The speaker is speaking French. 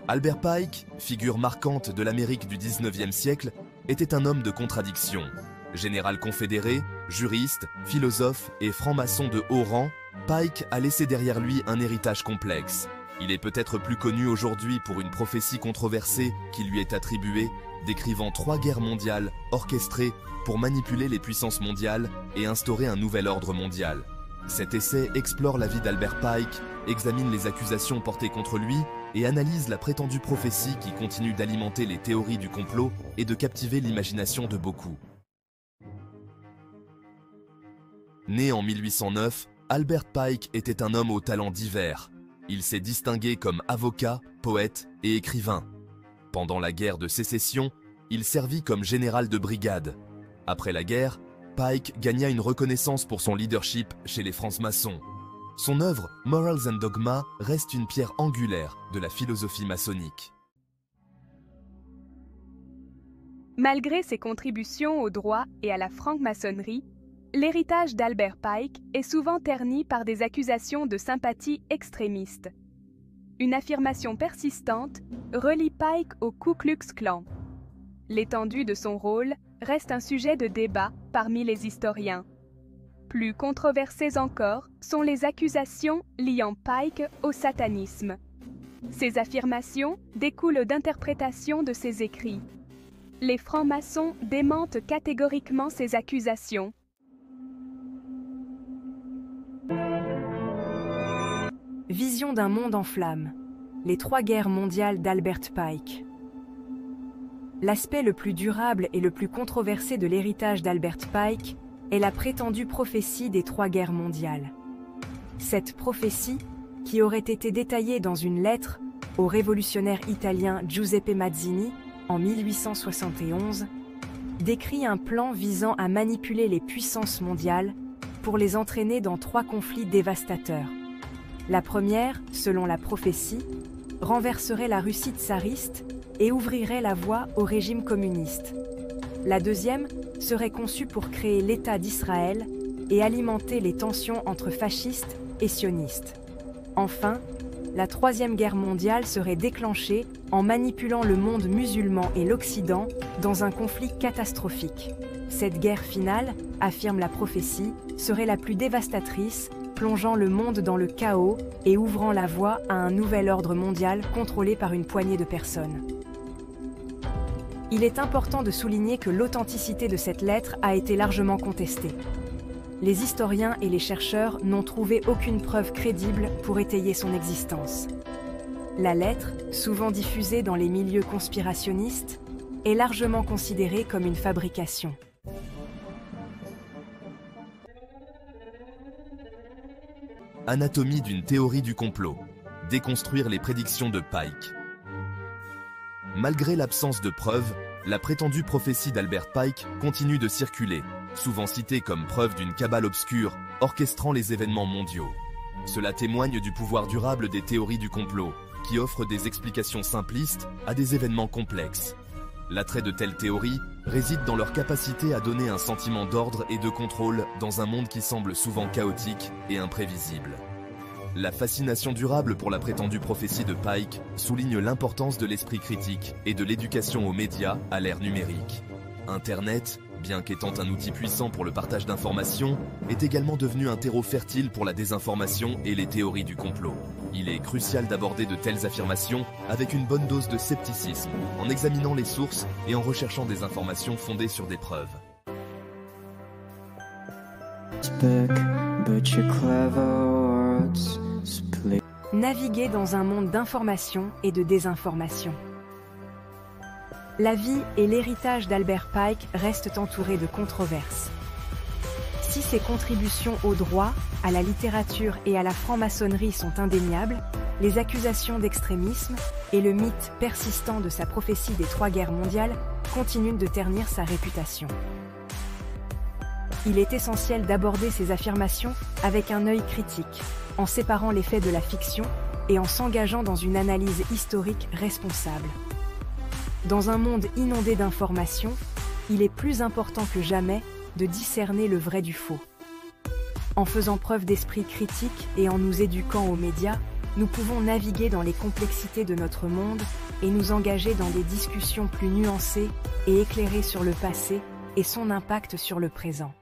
Albert Pike, figure marquante de l'Amérique du 19e siècle, était un homme de contradictions. Général confédéré, juriste, philosophe et franc-maçon de haut rang, Pike a laissé derrière lui un héritage complexe. Il est peut-être plus connu aujourd'hui pour une prophétie controversée qui lui est attribuée, décrivant 3 guerres mondiales orchestrées pour manipuler les puissances mondiales et instaurer un nouvel ordre mondial. Cet essai explore la vie d'Albert Pike, examine les accusations portées contre lui et analyse la prétendue prophétie qui continue d'alimenter les théories du complot et de captiver l'imagination de beaucoup. Né en 1809, Albert Pike était un homme aux talents divers. Il s'est distingué comme avocat, poète et écrivain. Pendant la guerre de Sécession, il servit comme général de brigade. Après la guerre, Pike gagna une reconnaissance pour son leadership chez les francs-maçons. Son œuvre Morals and Dogma reste une pierre angulaire de la philosophie maçonnique. Malgré ses contributions au droit et à la franc-maçonnerie, l'héritage d'Albert Pike est souvent terni par des accusations de sympathie extrémiste. Une affirmation persistante relie Pike au Ku Klux Klan. L'étendue de son rôle reste un sujet de débat parmi les historiens. Plus controversées encore sont les accusations liant Pike au satanisme. Ces affirmations découlent d'interprétations de ses écrits. Les francs-maçons démentent catégoriquement ces accusations. Vision d'un monde en flammes. Les 3 guerres mondiales d'Albert Pike. L'aspect le plus durable et le plus controversé de l'héritage d'Albert Pike est la prétendue prophétie des 3 guerres mondiales. Cette prophétie, qui aurait été détaillée dans une lettre au révolutionnaire italien Giuseppe Mazzini en 1871, décrit un plan visant à manipuler les puissances mondiales pour les entraîner dans 3 conflits dévastateurs. La première, selon la prophétie, renverserait la Russie tsariste et ouvrirait la voie au régime communiste. La deuxième serait conçue pour créer l'État d'Israël et alimenter les tensions entre fascistes et sionistes. Enfin, la Troisième Guerre mondiale serait déclenchée en manipulant le monde musulman et l'Occident dans un conflit catastrophique. Cette guerre finale, affirme la prophétie, serait la plus dévastatrice, plongeant le monde dans le chaos et ouvrant la voie à un nouvel ordre mondial contrôlé par une poignée de personnes. Il est important de souligner que l'authenticité de cette lettre a été largement contestée. Les historiens et les chercheurs n'ont trouvé aucune preuve crédible pour étayer son existence. La lettre, souvent diffusée dans les milieux conspirationnistes, est largement considérée comme une fabrication. Anatomie d'une théorie du complot. Déconstruire les prédictions de Pike. Malgré l'absence de preuves, la prétendue prophétie d'Albert Pike continue de circuler, souvent citée comme preuve d'une cabale obscure orchestrant les événements mondiaux. Cela témoigne du pouvoir durable des théories du complot, qui offrent des explications simplistes à des événements complexes. L'attrait de telles théories réside dans leur capacité à donner un sentiment d'ordre et de contrôle dans un monde qui semble souvent chaotique et imprévisible. La fascination durable pour la prétendue prophétie de Pike souligne l'importance de l'esprit critique et de l'éducation aux médias à l'ère numérique. Internet, bien qu'étant un outil puissant pour le partage d'informations, est également devenu un terreau fertile pour la désinformation et les théories du complot. Il est crucial d'aborder de telles affirmations avec une bonne dose de scepticisme, en examinant les sources et en recherchant des informations fondées sur des preuves. Naviguer dans un monde d'information et de désinformation. La vie et l'héritage d'Albert Pike restent entourés de controverses. Si ses contributions au droit, à la littérature et à la franc-maçonnerie sont indéniables, les accusations d'extrémisme et le mythe persistant de sa prophétie des 3 guerres mondiales continuent de ternir sa réputation. Il est essentiel d'aborder ces affirmations avec un œil critique, en séparant les faits de la fiction et en s'engageant dans une analyse historique responsable. Dans un monde inondé d'informations, il est plus important que jamais de discerner le vrai du faux. En faisant preuve d'esprit critique et en nous éduquant aux médias, nous pouvons naviguer dans les complexités de notre monde et nous engager dans des discussions plus nuancées et éclairées sur le passé et son impact sur le présent.